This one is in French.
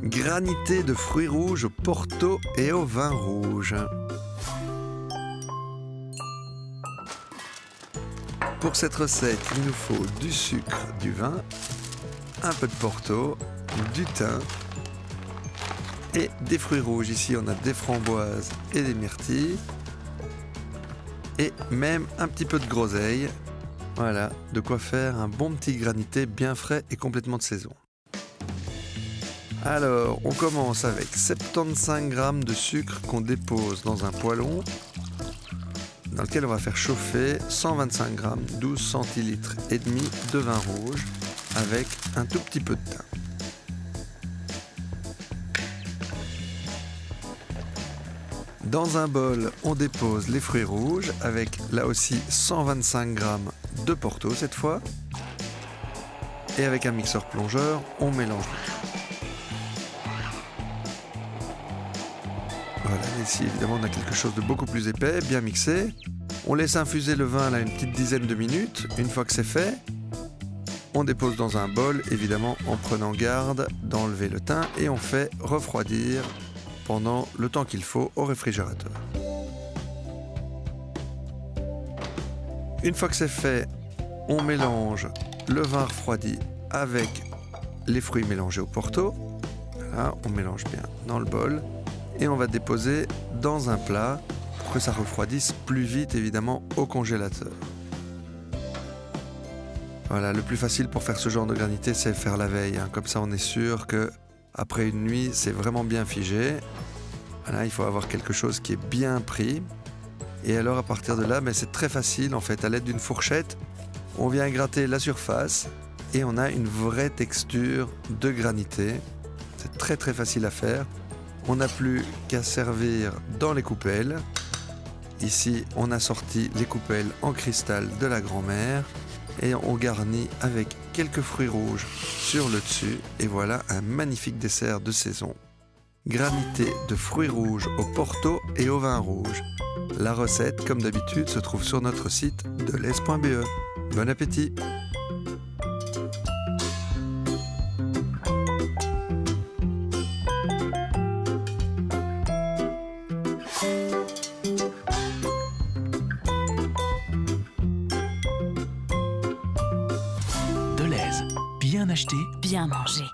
Granité de fruits rouges au Porto et au vin rouge. Pour cette recette, il nous faut du sucre, du vin, un peu de Porto, du thym et des fruits rouges. Ici, on a des framboises et des myrtilles et même un petit peu de groseille. Voilà, de quoi faire un bon petit granité bien frais et complètement de saison. Alors, on commence avec 75 g de sucre qu'on dépose dans un poêlon dans lequel on va faire chauffer 125 g, 12 centilitres et demi de vin rouge avec un tout petit peu de thym. Dans un bol, on dépose les fruits rouges avec là aussi 125 g de Porto cette fois. Et avec un mixeur plongeur, on mélange le tout. Voilà, ici évidemment on a quelque chose de beaucoup plus épais, bien mixé. On laisse infuser le vin là une petite dizaine de minutes. Une fois que c'est fait, on dépose dans un bol, évidemment en prenant garde d'enlever le thym, et on fait refroidir pendant le temps qu'il faut au réfrigérateur. Une fois que c'est fait, on mélange le vin refroidi avec les fruits mélangés au Porto. Voilà, on mélange bien dans le bol. Et on va déposer dans un plat pour que ça refroidisse plus vite évidemment au congélateur. Voilà, le plus facile pour faire ce genre de granité, c'est faire la veille. Comme ça, on est sûr que après une nuit, c'est vraiment bien figé. Voilà, il faut avoir quelque chose qui est bien pris. Et alors, à partir de là, c'est très facile en fait. À l'aide d'une fourchette, on vient gratter la surface et on a une vraie texture de granité. C'est très très facile à faire. On n'a plus qu'à servir dans les coupelles. Ici, on a sorti les coupelles en cristal de la grand-mère et on garnit avec quelques fruits rouges sur le dessus. Et voilà un magnifique dessert de saison. Granité de fruits rouges au Porto et au vin rouge. La recette, comme d'habitude, se trouve sur notre site delez.be. Bon appétit! Delhaize, bien acheté, Bien manger.